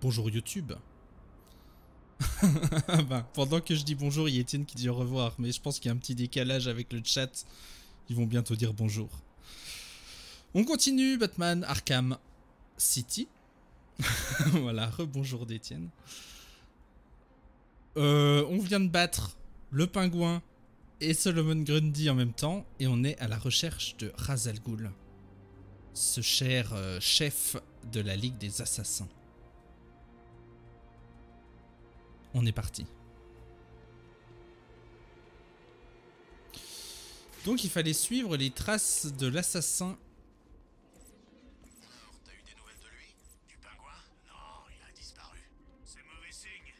Bonjour YouTube. Ben, pendant que je dis bonjour, il y a Étienne qui dit au revoir, mais je pense qu'il y a un petit décalage avec le chat. Ils vont bientôt dire bonjour. On continue Batman Arkham City. Voilà, rebonjour d'Étienne. On vient de battre le pingouin et Solomon Grundy en même temps, et on est à la recherche de Ra's al Ghul, ce cher chef de la Ligue des Assassins. On est parti. Donc il fallait suivre les traces de l'assassin. Alors, t'as eu des nouvelles de lui? Du pingouin? Non, il a disparu. C'est mauvais signe.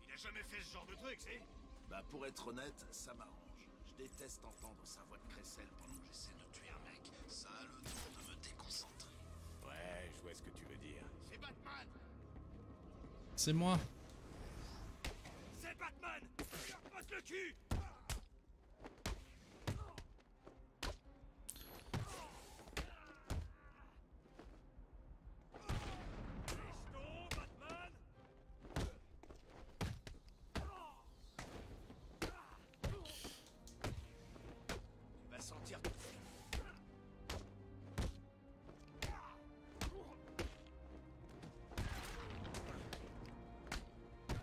Il a jamais fait ce genre de truc, c'est? Bah pour être honnête, ça m'arrange. Je déteste entendre sa voix de crécelle pendant que j'essaie de tuer un mec. Ça a le don de me déconcentrer. Ouais, je vois ce que tu veux dire. C'est Batman! C'est moi. C'est Batman! Il leur passe le cul! Batman! Tu vas sentir.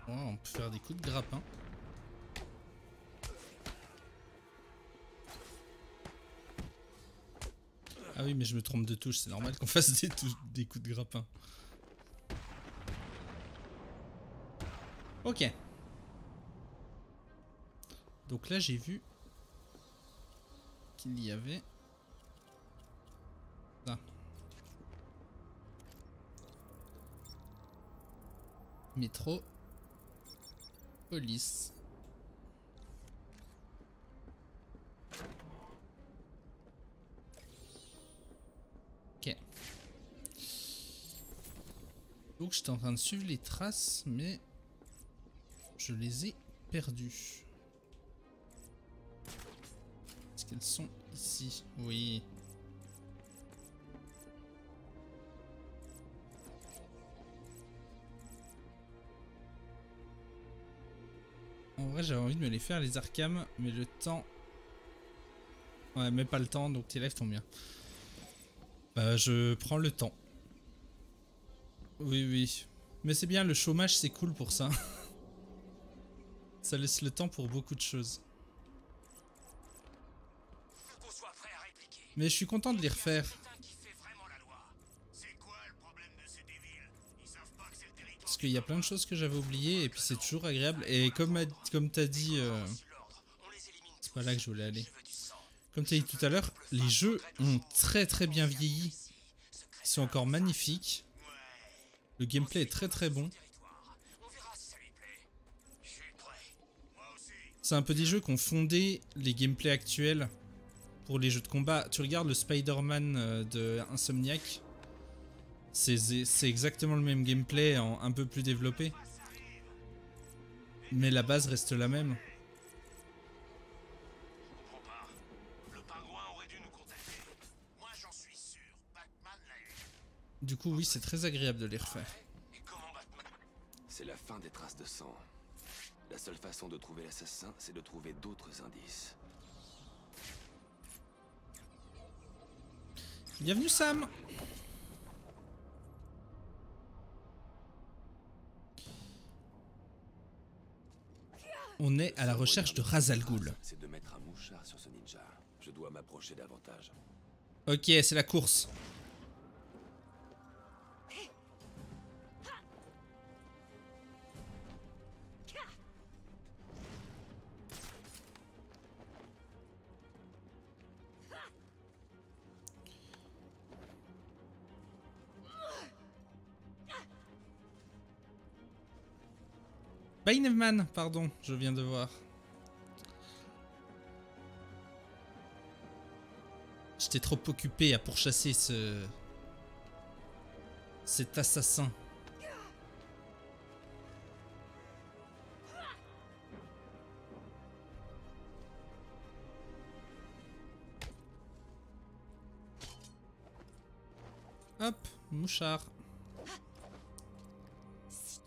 Oh, on peut faire des coups de grappin. Ah oui, mais je me trompe de touche, c'est normal qu'on fasse des coups de grappin. Ok. Donc là, j'ai vu qu'il y avait... ça. Métro. Police. Ok. Donc j'étais en train de suivre les traces, mais je les ai perdues. Est-ce qu'elles sont ici? Oui. En vrai, j'avais envie de me les faire les Arkham, mais le temps... Ouais, mais pas le temps, donc tes lives tombent bien. Bah, je prends le temps. Oui, oui. Mais c'est bien, le chômage, c'est cool pour ça. Ça laisse le temps pour beaucoup de choses. Faut qu'on soit prêt à répliquer. Mais je suis content de les refaire. Putain qui fait vraiment la loi. C'est quoi le problème de ces débiles? Ils savent pas que c'est le territoire. Parce qu'il y a plein de choses que j'avais oubliées, et puis c'est toujours agréable. Et comme t'as dit... c'est pas là que je voulais aller. Comme tu as dit tout à l'heure, les jeux ont très très bien vieilli. Ils sont encore magnifiques. Le gameplay est très très bon. C'est un peu des jeux qui ont fondé les gameplays actuels pour les jeux de combat. Tu regardes le Spider-Man de Insomniac. C'est exactement le même gameplay, un peu plus développé. Mais la base reste la même. Du coup, oui, c'est très agréable de les refaire. C'est la fin des traces de sang. La seule façon de trouver l'assassin, c'est de trouver d'autres indices. Bienvenue Sam. On est à la recherche de Ra's al Ghul. C'est de mettre un mouchard sur ce ninja. Je dois m'approcher davantage. Ok, c'est la course. Baineman, pardon, je viens de voir. J'étais trop occupé à pourchasser cet assassin. Hop, mouchard. Si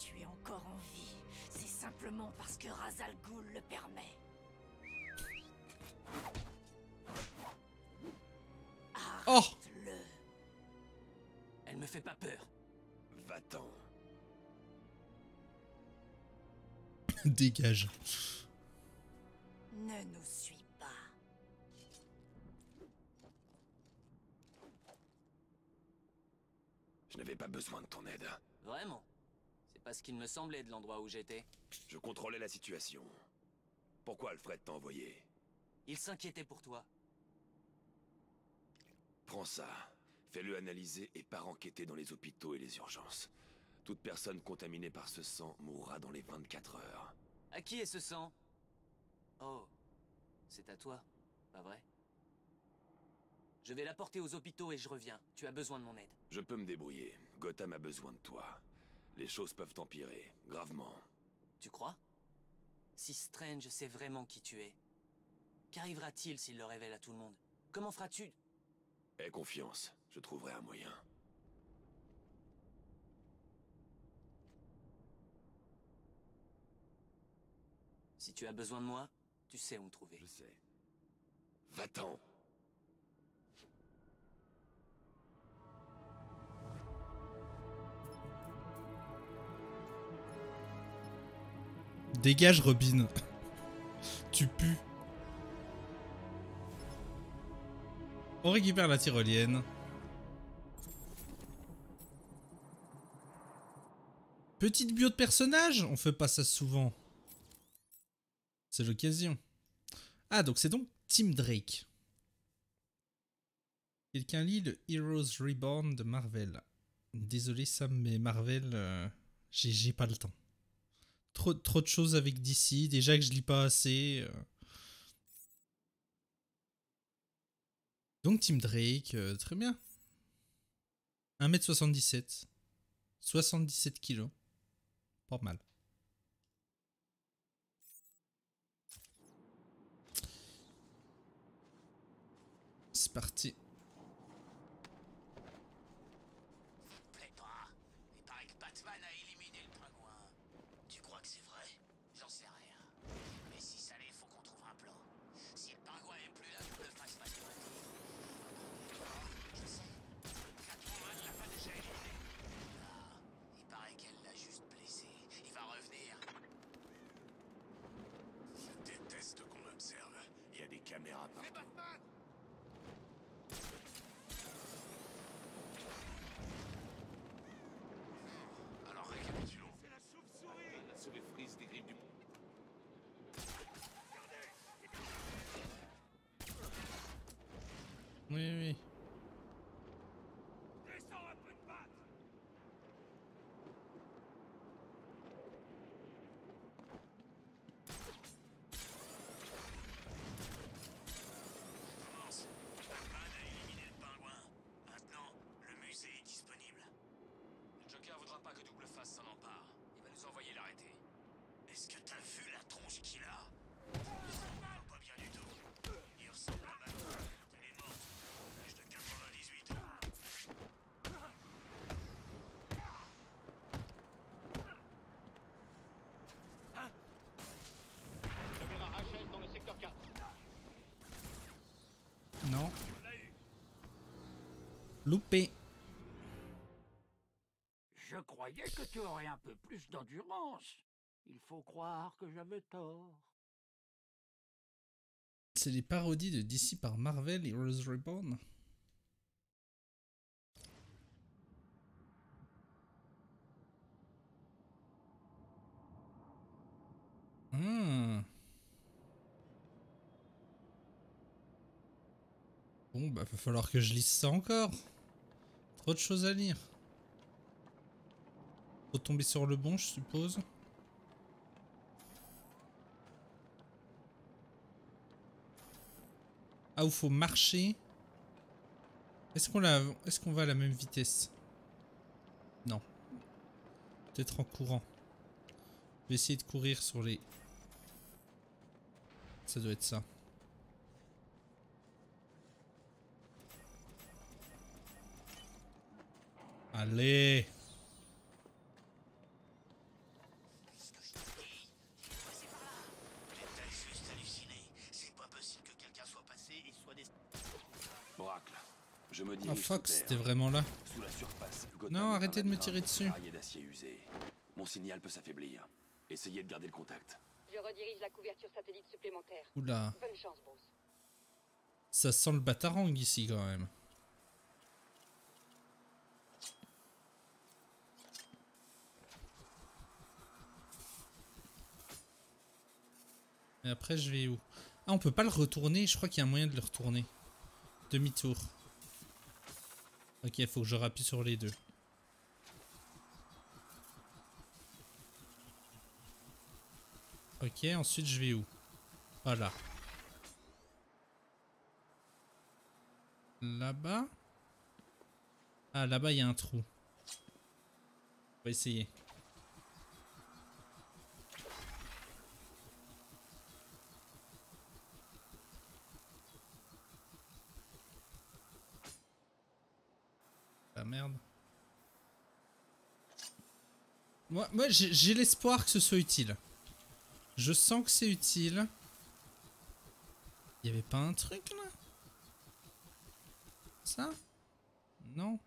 simplement parce que Ra's al Ghul le permet. Oh! Arrête-le. Elle me fait pas peur. Va-t'en. Dégage. Ne nous suis pas. Je n'avais pas besoin de ton aide. Vraiment? C'est pas ce qu'il me semblait de l'endroit où j'étais. Je contrôlais la situation. Pourquoi Alfred t'a envoyé? Il s'inquiétait pour toi. Prends ça. Fais-le analyser et pars enquêter dans les hôpitaux et les urgences. Toute personne contaminée par ce sang mourra dans les 24 heures. À qui est ce sang? Oh, c'est à toi, pas vrai? Je vais l'apporter aux hôpitaux et je reviens. Tu as besoin de mon aide. Je peux me débrouiller. Gotham a besoin de toi. Les choses peuvent empirer, gravement. Tu crois? Si Strange sait vraiment qui tu es, qu'arrivera-t-il s'il le révèle à tout le monde? Comment feras-tu? Aie confiance, je trouverai un moyen. Si tu as besoin de moi, tu sais où me trouver. Je sais. Va-t'en. Dégage, Robin. Tu pues. On récupère la tyrolienne. Petite bio de personnage. On fait pas ça souvent. C'est l'occasion. Ah, donc c'est donc Tim Drake. Quelqu'un lit le Heroes Reborn de Marvel. Désolé Sam, mais Marvel, j'ai pas le temps. Trop de choses avec DC, déjà que je lis pas assez. Donc Tim Drake, très bien. 1m77. 77 kilos. Pas mal. C'est parti. Plaît pas. Il paraît que Batman a éliminé le pingouin. Tu crois que c'est vrai? J'en sais rien. Mais si ça l'est, faut qu'on trouve un plan. Si le pingouin est plus là, double face va se pointer. Je sais. Catwoman l'a pas déjà éliminé? Ah, il paraît qu'elle l'a juste blessé. Il va revenir. Je déteste qu'on m'observe. Il y a des caméras partout. Batman! Alors récapitulons. C'est la chauve-souris! La souris-frise des griffes du... Oui, oui. Descends un peu de patte! Commence. Batman a éliminé le pingouin. Maintenant, le musée est disponible. Le Joker voudra pas que Double Face s'en empare. Il va nous envoyer l'arrêter. Est-ce que t'as vu la tronche qu'il a? Pas bien du tout. Il ressemble à Batman. Elle est morte. L'âge de 98 ans. Caméra HS dans le secteur 4. Non. Loupé. Je croyais que tu aurais un peu plus d'endurance. Il faut croire que j'avais tort. C'est les parodies de DC par Marvel et Heroes Reborn. Bon, bah, va falloir que je lise ça encore. Trop de choses à lire. Faut tomber sur le bon, je suppose. Ah, où faut marcher. Est-ce qu'on va à la même vitesse? Non. Peut-être en courant. Je vais essayer de courir sur les... Ça doit être ça. Allez! Je me Oh dirige fuck, sous c'était terre. vraiment là. Sous la surface, Gotham Non, est arrêtez un de me labyrinthe tirer dessus. ferraille et d'acier usé. Mon signal peut s'affaiblir. Essayez de garder le contact. Je redirige la couverture satellite supplémentaire. Oula, Bonne chance, Bruce. ça sent le batarang ici quand même. Et après je vais où? Ah, on peut pas le retourner, je crois qu'il y a un moyen de le retourner. Demi-tour. Ok, il faut que je rappuie sur les deux. Ok, ensuite je vais où? Voilà. Là-bas? Ah, là-bas il y a un trou. On va essayer. Ah merde. Moi j'ai l'espoir que ce soit utile. Je sens que c'est utile. Il y avait pas un truc là? Ça? Non.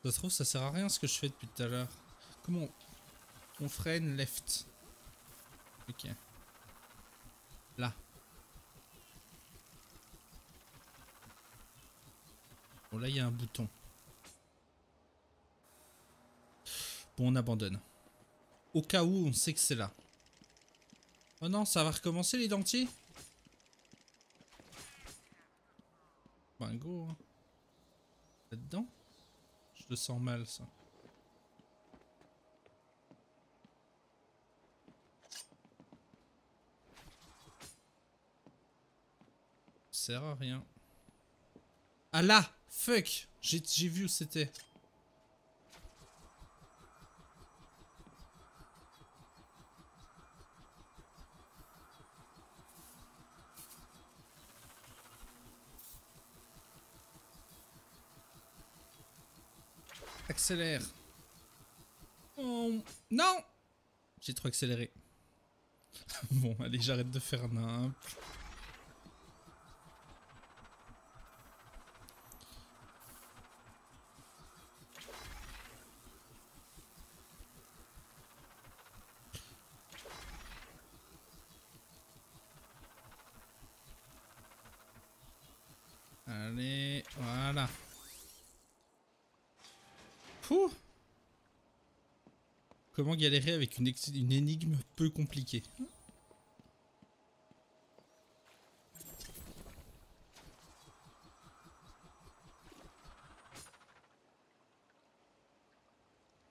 Ça se trouve ça sert à rien ce que je fais depuis tout à l'heure. Comment on freine left? Ok. Là. Bon là il y a un bouton. Bon on abandonne. Au cas où on sait que c'est là. Oh non, ça va recommencer les dentiers? Bingo. Hein. Là-dedans? Je le sens mal ça. Ça sert à rien. Ah là! Fuck! J'ai vu où c'était. Accélère. Oh, non! J'ai trop accéléré. Bon, allez, j'arrête de faire nimp. Allez, voilà. Pouh! Comment galérer avec une énigme peu compliquée?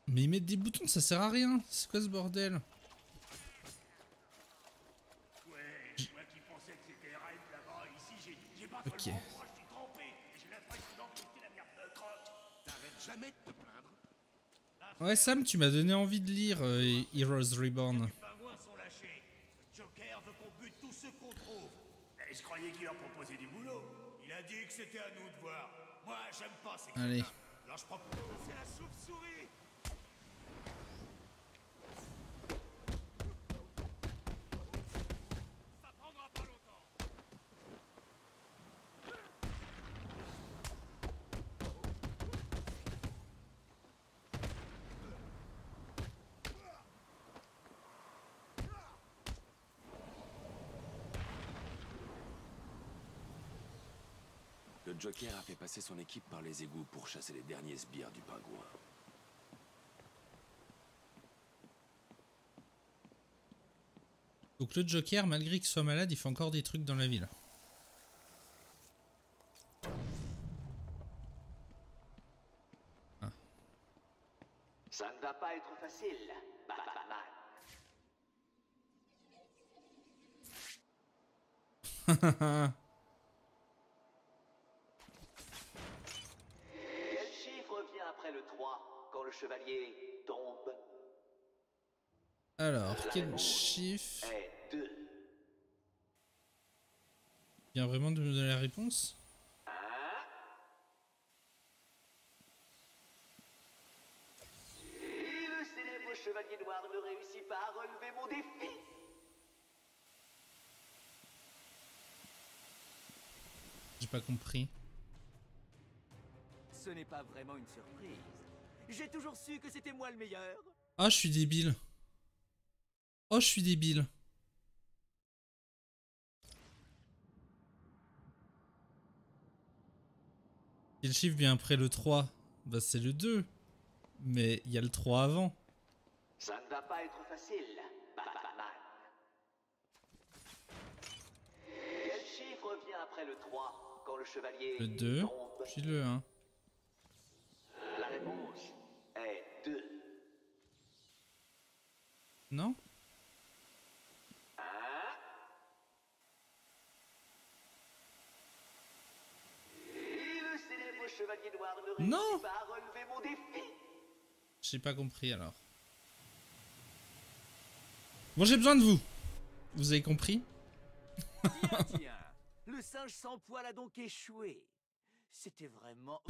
Mais ils mettent des boutons, ça sert à rien. C'est quoi ce bordel? Ok. Ouais Sam, tu m'as donné envie de lire Heroes Reborn. Pingouins sont lâchés. Joker veut qu'on bute tous ceux qu'on trouve. Et je croyais qu'il leur proposait du boulot. Il a dit que c'était à nous de voir. Moi, j'aime pas ces Allez. crétins. Alors je propose... C'est la chauve-souris. Ça prendra pas longtemps. Le Joker a fait passer son équipe par les égouts pour chasser les derniers sbires du pingouin. Donc le Joker, malgré qu'il soit malade, il fait encore des trucs dans la ville. Ah. Ça ne va pas être facile, Batman. Quel chiffre vient après le 3 quand le chevalier tombe? Alors, La quel réponse chiffre est 2. vient vraiment de me donner la réponse? Et le célèbre chevalier noir ne réussit pas à relever mon défi. J'ai pas compris. Ce n'est pas vraiment une surprise. J'ai toujours su que c'était moi le meilleur. Ah, je suis débile. Oh, je suis débile. Quel chiffre vient après le 3? Bah, c'est le 2. Mais il y a le 3 avant. Ça ne va pas être facile, Batman. Quel chiffre vient après le 3 quand le chevalier Le 2, tombe? puis le 1. La réponse est 2. Non? Et le célèbre chevalier noir ne réussit Non! pas à relever mon défi. J'ai pas compris alors. Bon, j'ai besoin de vous. Vous avez compris? Tiens, le singe sans poil a donc échoué. C'était vraiment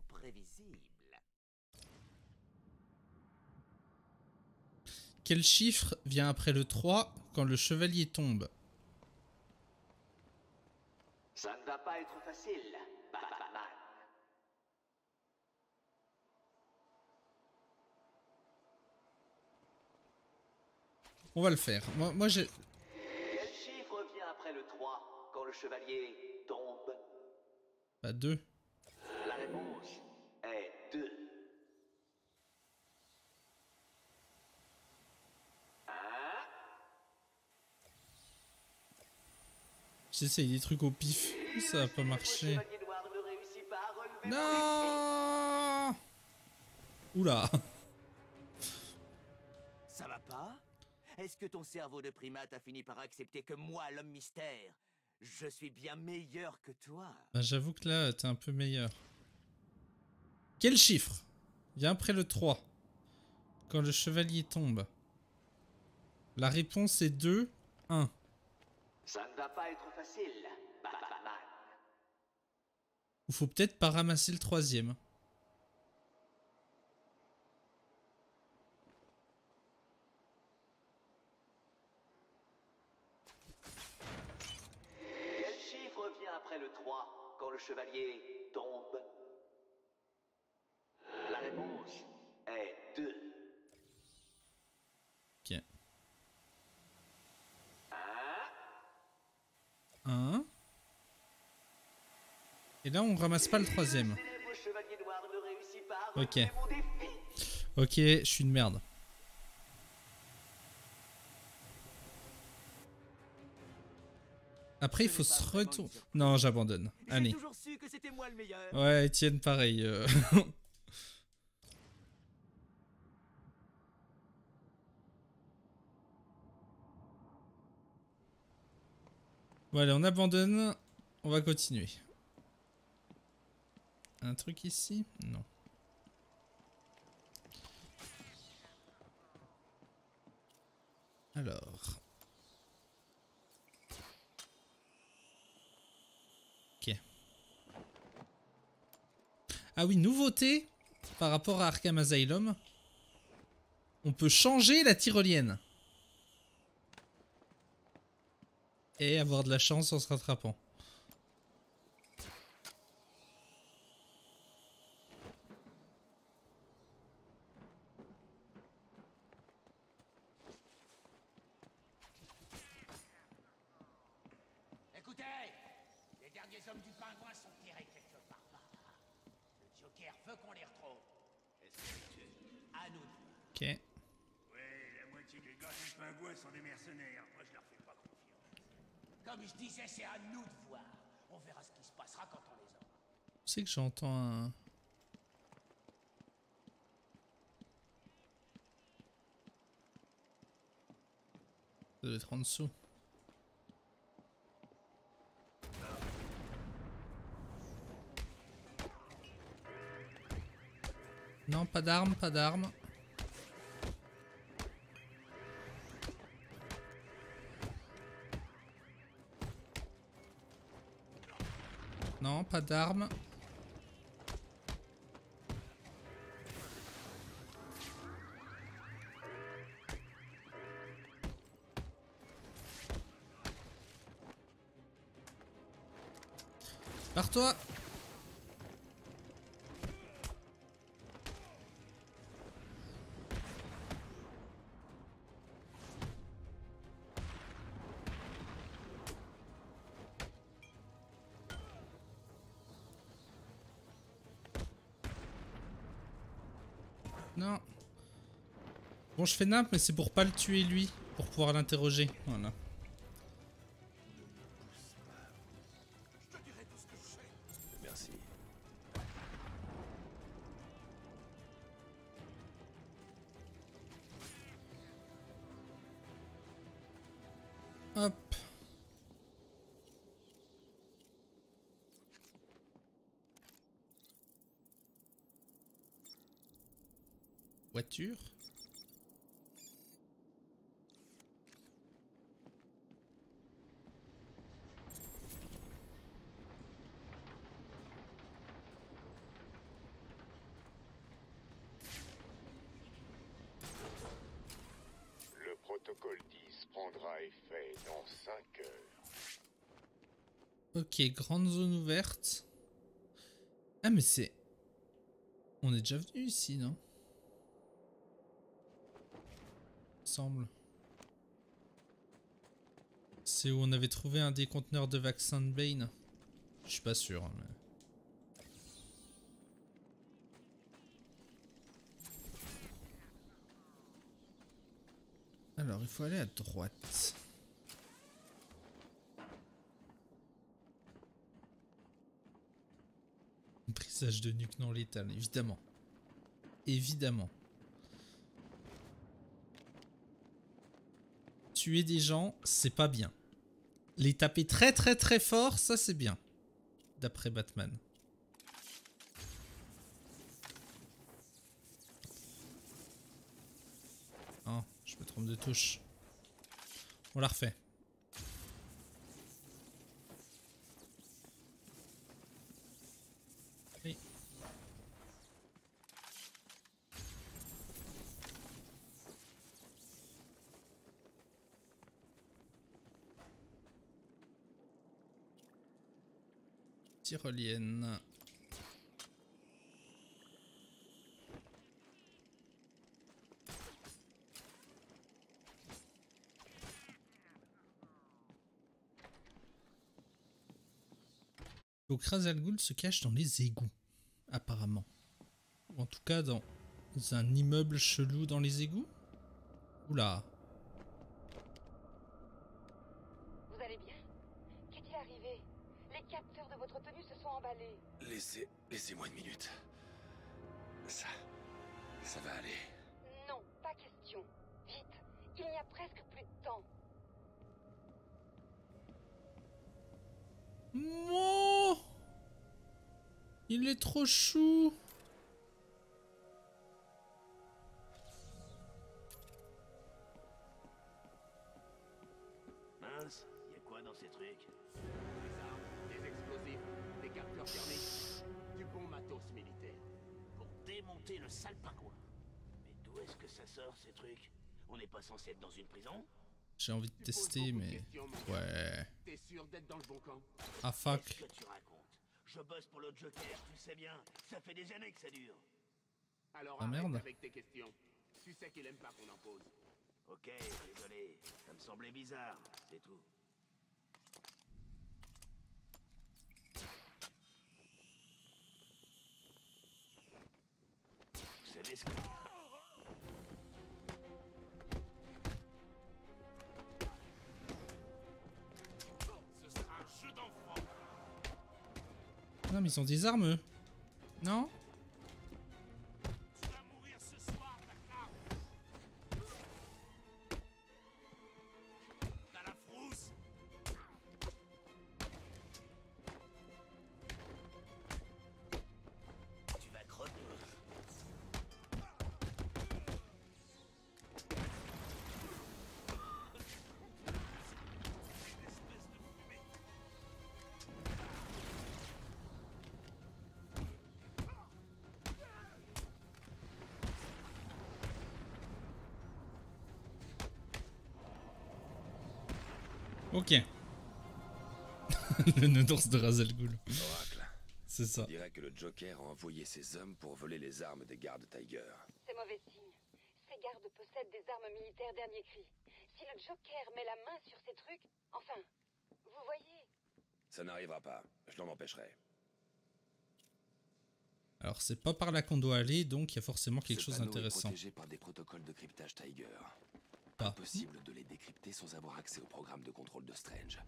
prévisible. Quel chiffre vient après le 3 quand le chevalier tombe? Ça ne va pas être facile, Batman. On va le faire. Moi j'ai... Quel chiffre vient après le 3 quand le chevalier tombe? Pas 2. La réponse est 2. J'essaye des trucs au pif. Ça va pas marcher. Le chevalier noir ne réussit pas à relever Non! Oula! Ça va pas? Est-ce que ton cerveau de primate a fini par accepter que moi, l'homme mystère, je suis bien meilleur que toi? Bah, j'avoue que là, t'es un peu meilleur. Quel chiffre vient après le 3 quand le chevalier tombe? La réponse est 2, 1. Ça ne va pas être facile, Batman. Ou faut peut-être pas ramasser le 3e. Quel chiffre vient après le 3 quand le chevalier tombe? La réponse est 2. Ok. 1. Et là, on ramasse pas le 3e. Le célèbre chevalier noir ne réussit pas à Ok. relever mon défi. Ok, je suis une merde. Après, il faut se retourner. Non, j'abandonne. J'ai Allez. toujours su que c'était moi le meilleur. Ouais, Etienne, pareil. Bon, allez, on abandonne. On va continuer. Un truc ici? Non. Alors. Ok. Ah oui, nouveauté par rapport à Arkham Asylum. On peut changer la tyrolienne. Et avoir de la chance en se rattrapant. Écoutez, les derniers hommes du pingouin sont tirés quelque part par là. Le Joker veut qu'on les retrouve. Est-ce que à nous de voir. Ok. Ouais, la moitié des gars du pingouin sont des mercenaires. Moi, je leur fais pas confiance. Comme je disais, c'est à nous de voir. On verra ce qui se passera quand on les aura. C'est que j'entends un... Ça doit être en dessous. Non, pas d'armes, pas d'armes. Non, pas d'armes. Pars-toi. Non. Bon, je fais nimp, mais c'est pour pas le tuer lui. Pour pouvoir l'interroger. Voilà. Merci. Hop. Voiture. Le protocole 10 prendra effet dans 5 heures. Ok, grande zone ouverte. Ah mais c'est... On est déjà venu ici, non? Semble. C'est où on avait trouvé un des conteneurs de vaccin de Bane. Je suis pas sûr. Hein, mais... Alors, il faut aller à droite. Brisage de nuque non létal, évidemment. Évidemment. Tuer des gens, c'est pas bien. Les taper très très très fort, ça c'est bien. D'après Batman. Oh, je me trompe de touche. On la refait. Oui. Tyrolienne. Donc Ra's al Ghul se cache dans les égouts, apparemment. Ou en tout cas dans un immeuble chelou dans les égouts. Oula. Vous allez bien? Qu'est-il arrivé? Les capteurs de votre tenue se sont emballés. Laissez-moi une minute. Ça va aller. Non, pas question. Vite, il n'y a presque plus de temps. Oh, il est trop chou. Mince, y a quoi dans ces trucs? Des armes, des explosifs, des capteurs thermiques, du bon matos militaire. Pour démonter le sale pingouin. Mais d'où est-ce que ça sort ces trucs? On n'est pas censé être dans une prison? J'ai envie de tester, mais... Ouais. T'es sûr d'être dans le bon camp? Ah fuck. Qu'est-ce que tu racontes? Je bosse pour le Joker, tu sais bien. Ça fait des années que ça dure. Alors Ah merde. avec tes questions. Tu sais qu'il aime pas qu'on en pose. Ok, désolé. Ça me semblait bizarre, c'est tout. Vous savez ce que... Ce sera un jeu d'enfant. Non mais ils ont des armes eux. Non? Tu vas mourir ce soir, d'accord? T'as la frousse. Tu vas crever. Ok. Le nounours de Ra's al Ghul. Oracle. C'est ça. On dirait que le Joker a envoyé ses hommes pour voler les armes des gardes Tiger. C'est mauvais signe. Ces gardes possèdent des armes militaires dernier cri. Si le Joker met la main sur ces trucs, enfin, vous voyez. Ça n'arrivera pas. Je l'en empêcherai. Alors c'est pas par là qu'on doit aller, donc il y a forcément quelque chose Ce panneau est d'intéressant. protégé par des protocoles de cryptage Tiger. Pas. Impossible de les décrypter sans avoir accès au programme de contrôle de Strange.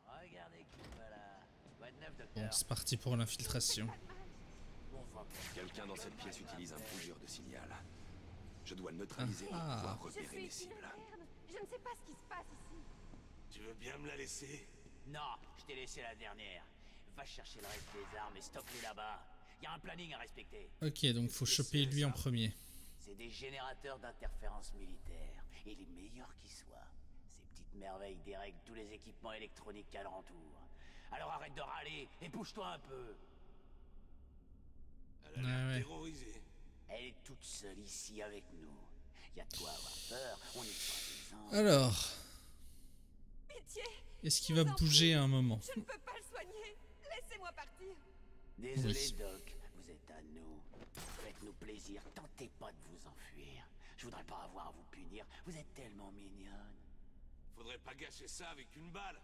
Regardez qui voilà. Quoi de neuf, Bon, docteur? c'est parti pour l'infiltration. Bon vent. Quelqu'un dans cette pièce utilise un brouilleur de signal. Je dois le neutraliser pour Ah. pouvoir Je repérer suis mes une cibles. interne. Je ne sais pas ce qui se passe ici. Tu veux bien me la laisser? Non, je t'ai laissé la dernière. Va chercher le reste des armes et stocke-les là-bas. Y a un planning à respecter. Ok, donc faut choper lui en premier. C'est des générateurs d'interférences militaires. Et les meilleurs qui soient. Ces petites merveilles dérèglent tous les équipements électroniques alentour. Alors arrête de râler et bouge-toi un peu. Ouais, ouais. Terrorisée. Elle est toute seule ici avec nous. Y a de quoi avoir peur. On est pas des anges. Alors, Pitié, est-ce qu'il va bouger à un moment? je ne peux pas le soigner. Laissez-moi partir. Désolé, Oui. Doc. Vous êtes à nous. Faites-nous plaisir. Tentez pas de vous enfuir. Je voudrais pas avoir à vous punir. Vous êtes tellement mignonne. Faudrait pas gâcher ça avec une balle.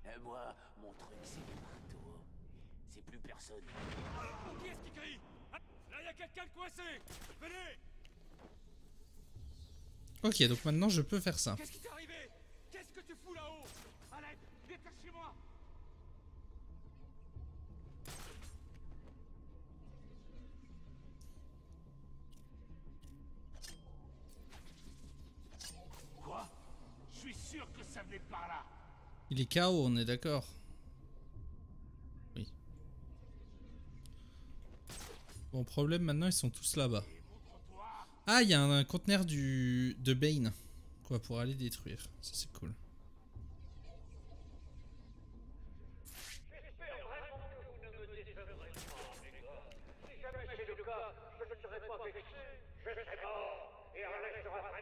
Et moi, mon truc, c'est les marteaux. C'est plus personne. Qui est-ce qui crie? Là, y a quelqu'un de coincé. Venez. Ok, donc maintenant je peux faire ça. Qu'est-ce qui t'est arrivé? Qu'est-ce que tu fous là-haut? Allez, détachez-moi. Quoi? Je suis sûr que ça venait par là. Il est KO, on est d'accord? Oui. Bon, problème maintenant, ils sont tous là-bas. Ah, il y a un conteneur de Bane. Quoi, pour aller détruire. Ça, c'est cool.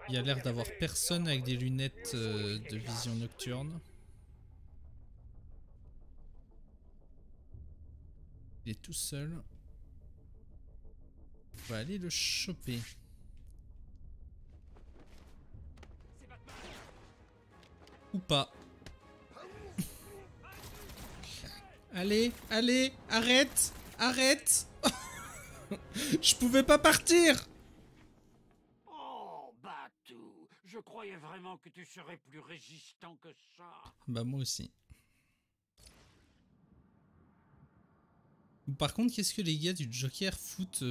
Il y a l'air d'avoir personne avec des lunettes de vision nocturne. Il est tout seul. On va aller le choper. Ou pas. Allez, allez, arrête, arrête. Je pouvais pas partir. Oh, Batou, je croyais vraiment que tu serais plus résistant que ça. Bah moi aussi. Par contre, qu'est-ce que les gars du Joker foutent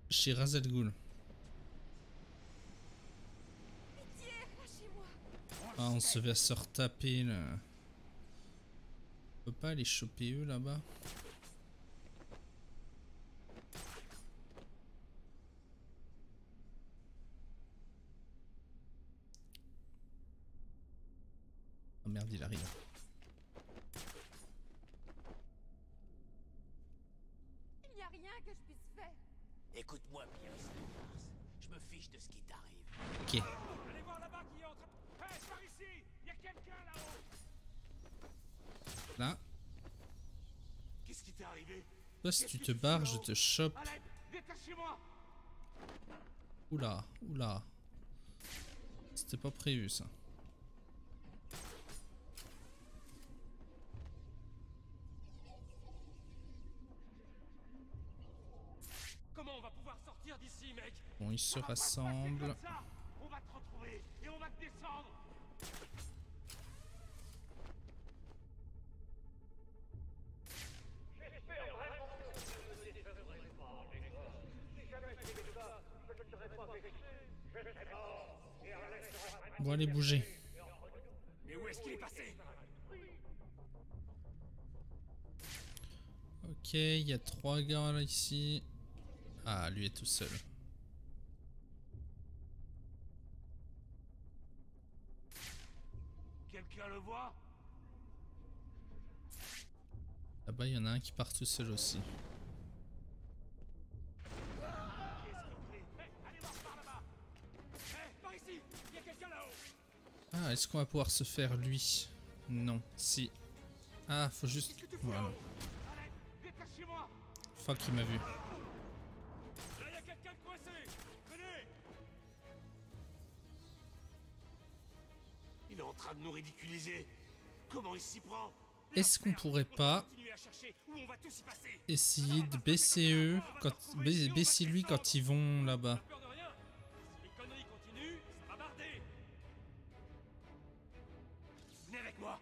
chez Ra's al Ghul? Pitié, lâchez-moi. Ah, on se va se retaper là. On peut pas aller choper eux là-bas? Oh merde, il arrive. Il n'y a rien que je puisse faire. Écoute-moi bien, Sanders. Je me fiche de ce qui t'arrive. Ok. Allez voir là-bas qui est en train... Hé, par ici. Y a quelqu'un là-haut. Là. Qu'est-ce qui t'est arrivé? Toi, si tu te barres, je te chope. Allez, détachez-moi. Oula, oula. C'était pas prévu ça. Comment on va pouvoir sortir d'ici, mec? Bon, ils se Ça va pas se passer rassemblent. comme ça. On va te retrouver et on va te descendre. Bon, allez, bougez. Mais où est-ce qu'il est passé? Ok, il y a 3 gars là ici. Ah, lui est tout seul. Quelqu'un le voit? Là-bas, il y en a un qui part tout seul aussi. Allez voir par là-bas. Hé, par ici. Y a quelqu'un là-haut. Ah, est-ce qu'on va pouvoir se faire lui? Non, si. Ah, faut juste... Voilà. Allez, détachez-moi. Fuck, il m'a vu. Là, y a quelqu'un de coincé. Venez. Il est en train de nous ridiculiser. Comment il s'y prend? Est-ce qu'on pourrait pas Continuez à chercher où on va tous y passer. essayer de baisser eux, baisser lui quand ils vont là-bas? Peur de rien. Si les conneries continuent, ça va barder. Venez avec moi.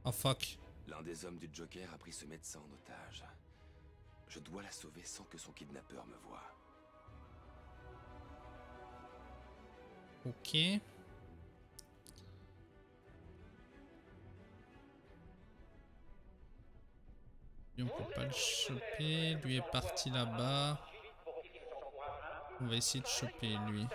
Oh fuck. L'un des hommes du Joker a pris ce médecin en otage. Je dois la sauver sans que son kidnappeur me voie. Ok. Lui, on peut pas le choper. Lui est parti là-bas. On va essayer de choper lui.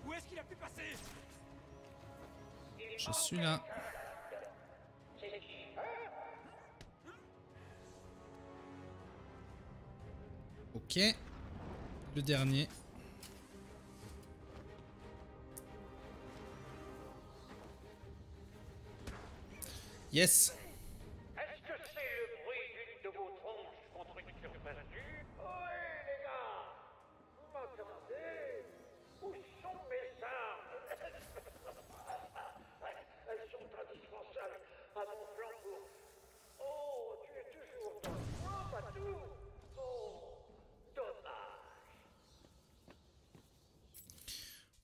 Où est-ce qu'il a pu passer? Je suis là. Ok. Le dernier. Yes. Est-ce que c'est le bruit d'une de vos tronches contre une surface dure? Oui, les gars! Vous m'entendez? Où sont mes armes? Elles sont indispensables à mon plan pour... Oh, tu es toujours dans le coin, Patou? Oh, dommage.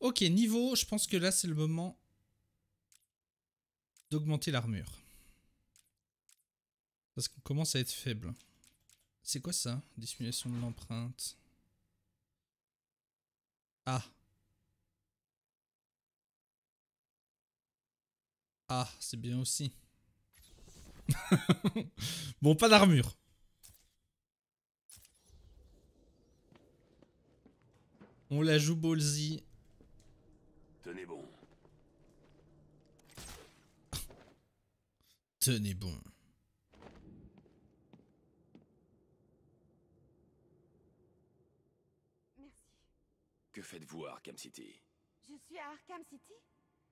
Ok, niveau, je pense que là c'est le moment d'augmenter l'armure. Parce qu'on commence à être faible. C'est quoi ça? Dissimulation de l'empreinte. Ah. Ah, c'est bien aussi. Bon, pas d'armure. On la joue ballsy. Tenez bon. Tenez bon. Merci. Que faites-vous à Arkham City? Je suis à Arkham City?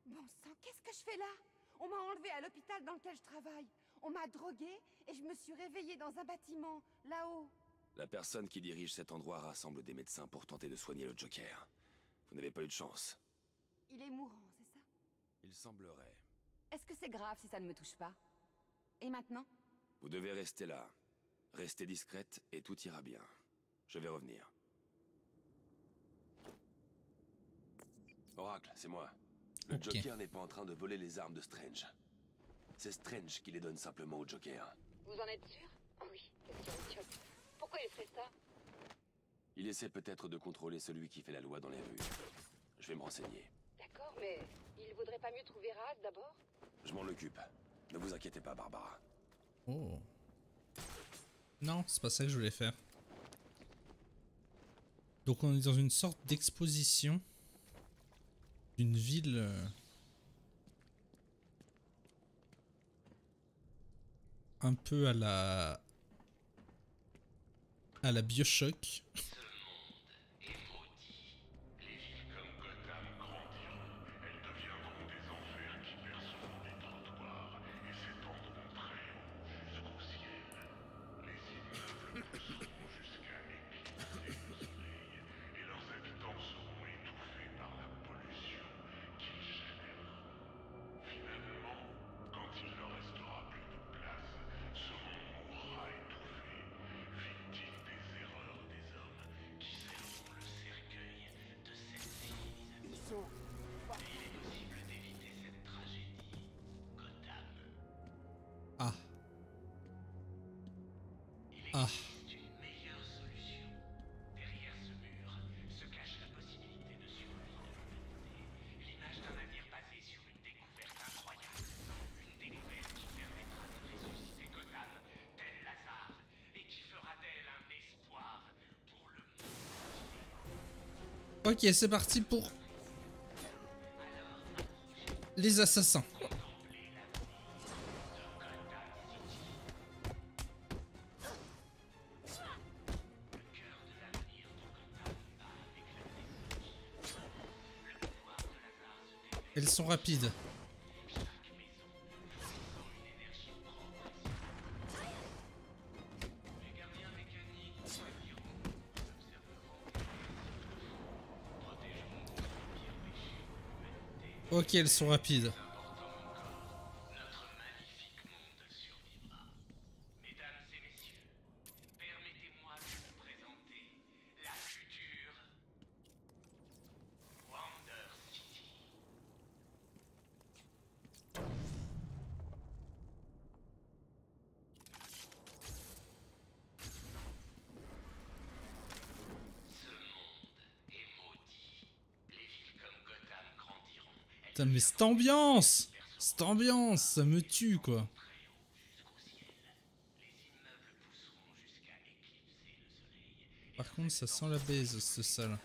Bon sang, qu'est-ce que je fais là? On m'a enlevé à l'hôpital dans lequel je travaille. On m'a drogué et je me suis réveillée dans un bâtiment, là-haut. La personne qui dirige cet endroit rassemble des médecins pour tenter de soigner le Joker. Vous n'avez pas eu de chance. Il est mourant, c'est ça? Il semblerait. Est-ce que c'est grave si ça ne me touche pas? Et maintenant? Vous devez rester là. Restez discrète et tout ira bien. Je vais revenir. Oracle, c'est moi. Le Ok. Joker n'est pas en train de voler les armes de Strange. C'est Strange qui les donne simplement au Joker. Vous en êtes sûr? Oh oui, question idiote. Pourquoi il ferait ça? Il essaie peut-être de contrôler celui qui fait la loi dans les rues. Je vais me renseigner. D'accord, mais il vaudrait pas mieux trouver Raz d'abord? Je m'en occupe. Ne vous inquiétez pas, Barbara. Oh. Non, c'est pas ça que je voulais faire. Donc on est dans une sorte d'exposition d'une ville un peu à la BioShock. Ah. Ah. Ok, c'est parti pour les assassins. Elles sont rapides. Ok, elles sont rapides. Putain, mais cette ambiance! Cette ambiance, ça me tue, quoi. Par contre, ça sent la baise, ce salle.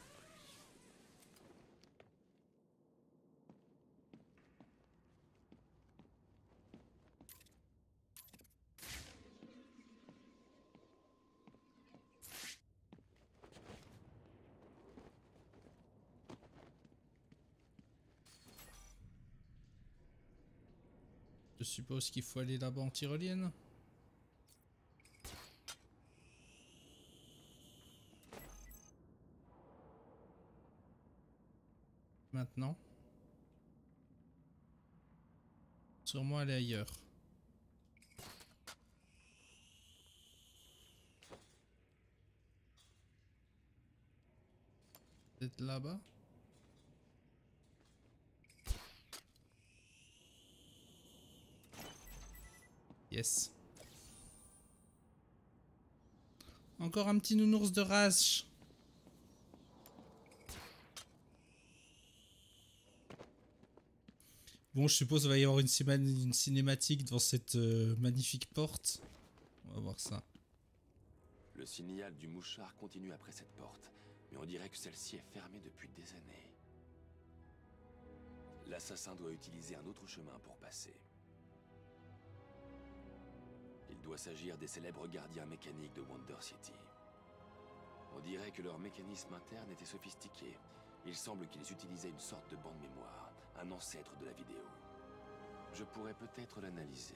Je suppose qu'il faut aller là-bas en tyrolienne. Maintenant. Sûrement aller ailleurs. Peut-être là-bas. Yes. Encore un petit nounours de race. Bon, je suppose qu'il va y avoir une cinématique devant cette magnifique porte. On va voir ça. Le signal du mouchard continue après cette porte, mais on dirait que celle-ci est fermée depuis des années. L'assassin doit utiliser un autre chemin pour passer. Il doit s'agir des célèbres gardiens mécaniques de Wonder City. On dirait que leur mécanisme interne était sophistiqué. Il semble qu'ils utilisaient une sorte de bande mémoire, un ancêtre de la vidéo. Je pourrais peut-être l'analyser.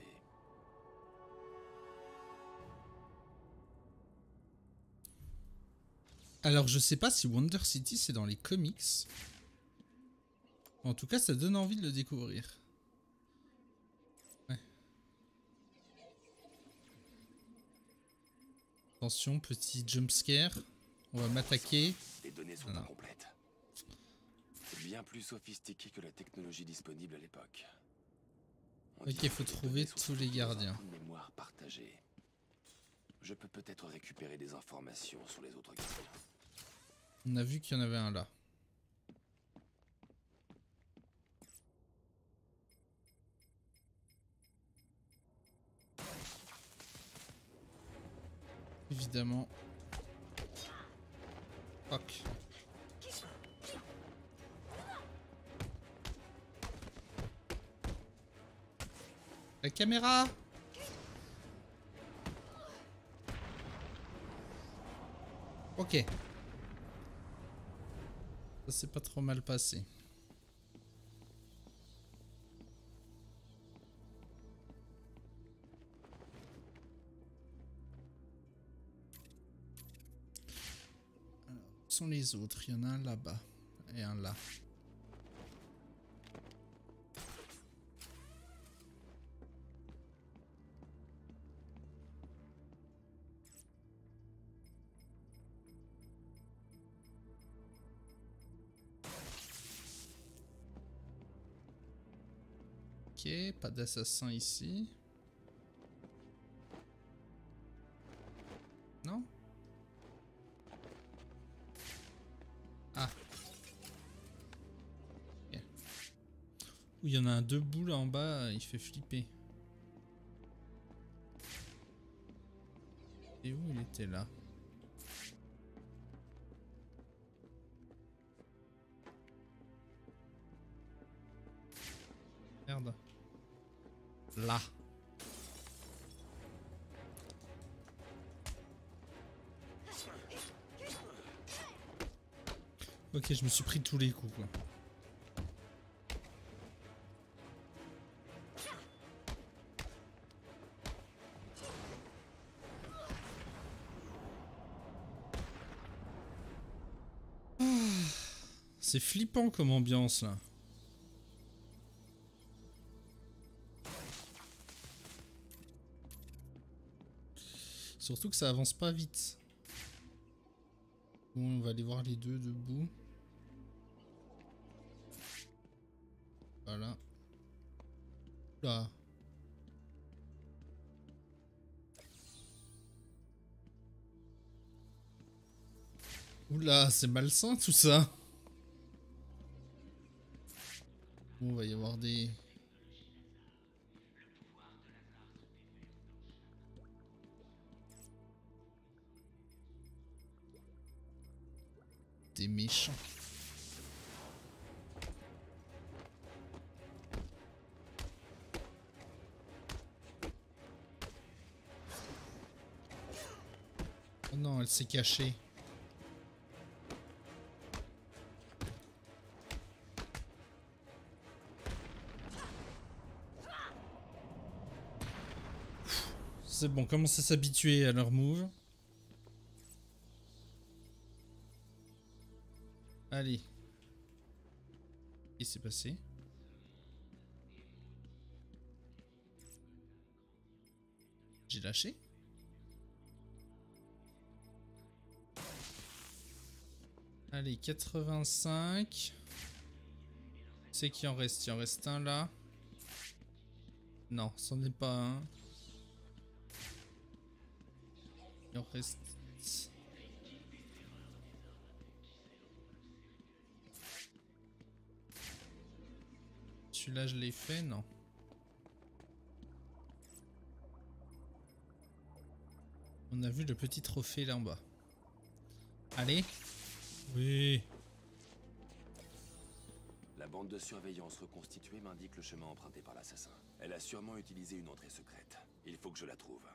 Alors, je sais pas si Wonder City c'est dans les comics. En tout cas, ça donne envie de le découvrir. Ouais. Attention, petit jumpscare. On va m'attaquer. Les données sont incomplètes. C'est bien plus sophistiqué que la technologie disponible à l'époque. Ok, il faut trouver tous les gardiens. Mémoire partagée. Je peux peut-être récupérer des informations sur les autres gardiens. On a vu qu'il y en avait un là. Évidemment. Fuck. La caméra! Ok. Ça s'est pas trop mal passé. Alors, où sont les autres? Il y en a un là-bas et un là. Ok, pas d'assassin ici. Non? Ah. Okay. Ouh, il y en a un debout là en bas, il fait flipper. Et où il était là? Merde. Là. Ok, je me suis pris tous les coups quoi. C'est flippant comme ambiance là. Surtout que ça avance pas vite. Bon, on va aller voir les deux debout. Voilà. Là. Oula, c'est malsain tout ça. Bon, on va y avoir des... Des méchants. Oh non, elle s'est cachée. C'est bon, commence à s'habituer à leur move. Allez. Qu'est-ce qui s'est passé? J'ai lâché? Allez, 85. C'est qu'il en reste? Il en reste un là. Non, c'en est pas un. Il en reste... Celui-là, je l'ai fait, non. On a vu le petit trophée là en bas. Allez. Oui. La bande de surveillance reconstituée m'indique le chemin emprunté par l'assassin. Elle a sûrement utilisé une entrée secrète. Il faut que je la trouve.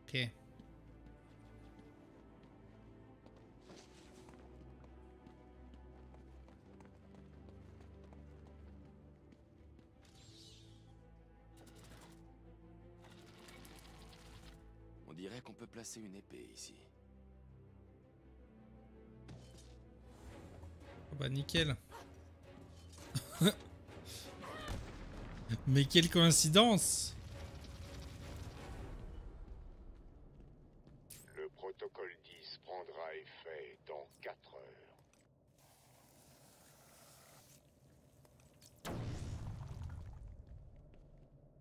Ok. On dirait qu'on peut placer une épée ici. Oh bah nickel. Mais quelle coïncidence! Le protocole 10 prendra effet dans 4 heures.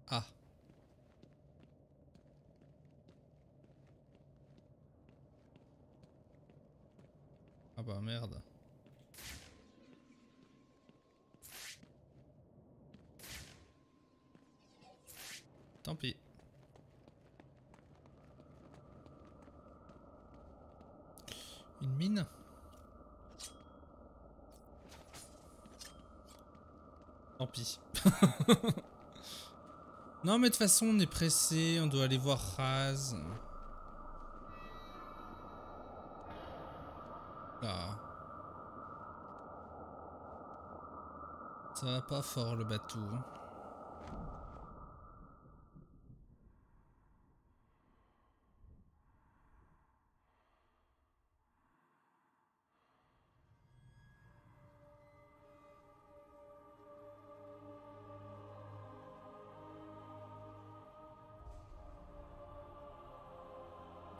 Ah. Ah bah merde. Tant pis. Une mine? Tant pis. Non mais de toute façon on est pressé, on doit aller voir Raz. Là. Ça va pas fort le bateau.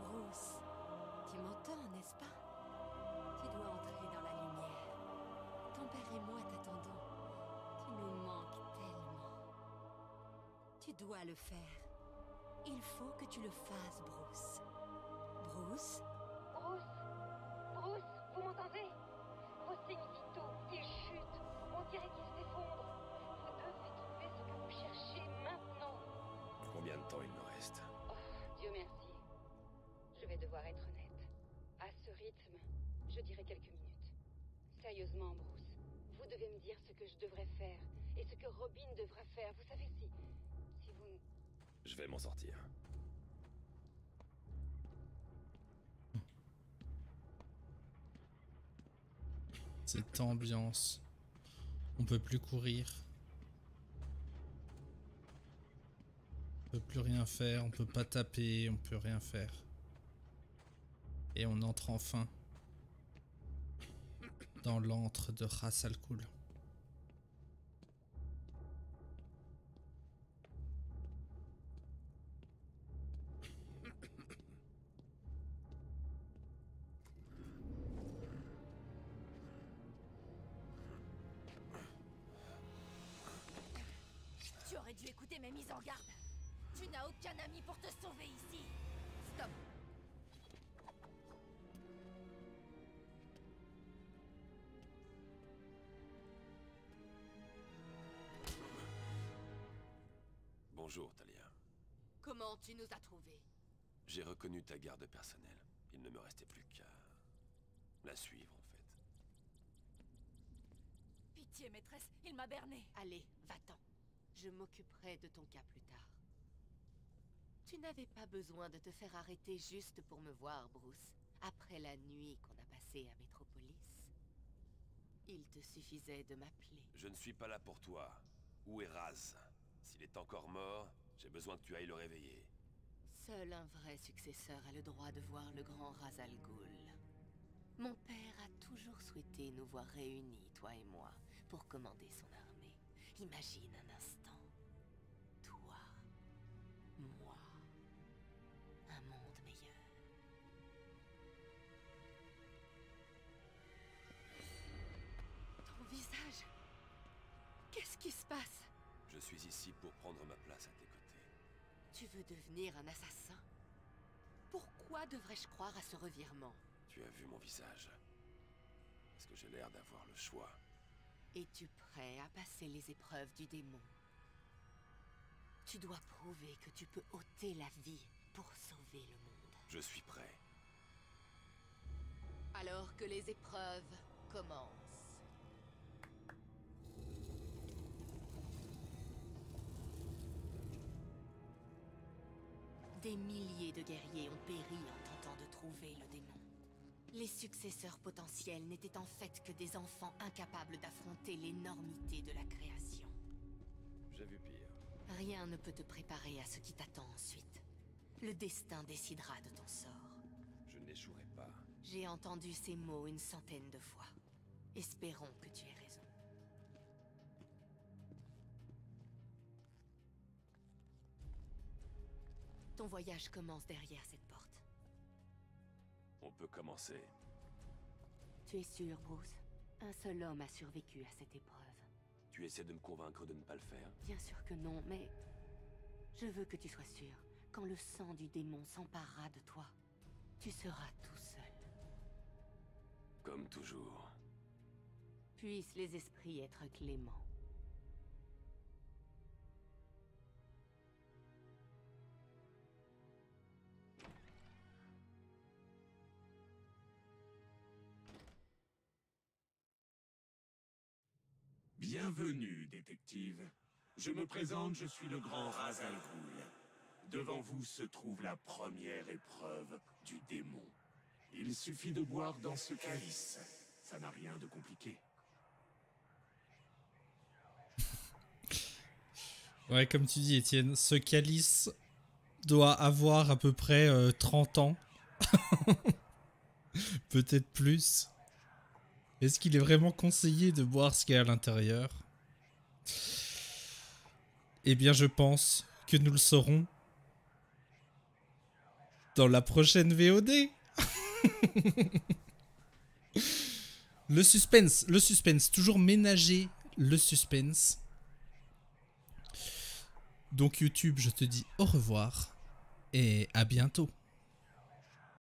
Bruce, tu m'entends, n'est-ce pas? Tu dois entrer dans la lumière. Ton père et moi t'attendons. Tu nous manques tellement. Tu dois le faire. Il faut que tu le fasses, Bruce. Bruce? Bruce, vous m'entendez? Vos signes vitaux, ils chutent. On dirait qu'ils s'effondrent. Vous devez trouver ce que vous cherchez maintenant. Combien de temps il me reste? Oh, Dieu merci. Je vais devoir être honnête. À ce rythme, je dirais quelques minutes. Sérieusement, Bruce, vous devez me dire ce que je devrais faire et ce que Robin devra faire. Vous savez, si vous... Je vais m'en sortir. Cette ambiance. On peut plus courir. On peut plus rien faire, on peut pas taper, on peut rien faire. Et on entre enfin dans l'antre de Ras Al Ghul. écouté mes mises en garde. Tu n'as aucun ami pour te sauver ici. Stop. Bonjour, Talia. Comment tu nous as trouvés? J'ai reconnu ta garde personnelle. Il ne me restait plus qu'à la suivre, en fait. Pitié, maîtresse, il m'a berné. Allez, va-t'en. Je m'occuperai de ton cas plus tard. Tu n'avais pas besoin de te faire arrêter juste pour me voir, Bruce. Après la nuit qu'on a passée à Metropolis. Il te suffisait de m'appeler. Je ne suis pas là pour toi. Où est Raz? S'il est encore mort, j'ai besoin que tu ailles le réveiller. Seul un vrai successeur a le droit de voir le grand Ra's al Ghul. Mon père a toujours souhaité nous voir réunis, toi et moi, pour commander son armée. Imagine un instant. Toi, moi, un monde meilleur. Ton visage. Qu'est-ce qui se passe? Je suis ici pour prendre ma place à tes côtés. Tu veux devenir un assassin? Pourquoi devrais-je croire à ce revirement? Tu as vu mon visage. Est-ce que j'ai l'air d'avoir le choix? Es-tu prêt à passer les épreuves du démon? Tu dois prouver que tu peux ôter la vie pour sauver le monde. Je suis prêt. Alors que les épreuves commencent. Des milliers de guerriers ont péri en tentant de trouver le démon. Les successeurs potentiels n'étaient en fait que des enfants incapables d'affronter l'énormité de la création. J'ai vu pire. Rien ne peut te préparer à ce qui t'attend ensuite. Le destin décidera de ton sort. Je n'échouerai pas. J'ai entendu ces mots 100 de fois. Espérons que tu aies raison. Ton voyage commence derrière cette porte. On peut commencer. Tu es sûr, Bruce? Un seul homme a survécu à cette épreuve. Tu essaies de me convaincre de ne pas le faire? Bien sûr que non, mais... je veux que tu sois sûr. Quand le sang du démon s'emparera de toi, tu seras tout seul. Comme toujours. Puissent les esprits être cléments. Bienvenue, détective. Je me présente, je suis le grand Ra's al Ghul. Devant vous se trouve la première épreuve du démon. Il suffit de boire dans ce calice. Ça n'a rien de compliqué. Ouais, comme tu dis, Étienne, ce calice doit avoir à peu près 30 ans. Peut-être plus. Est-ce qu'il est vraiment conseillé de boire ce qu'il y a à l'intérieur? Eh bien, je pense que nous le saurons dans la prochaine VOD. Le suspense, toujours ménager le suspense. Donc YouTube, je te dis au revoir et à bientôt.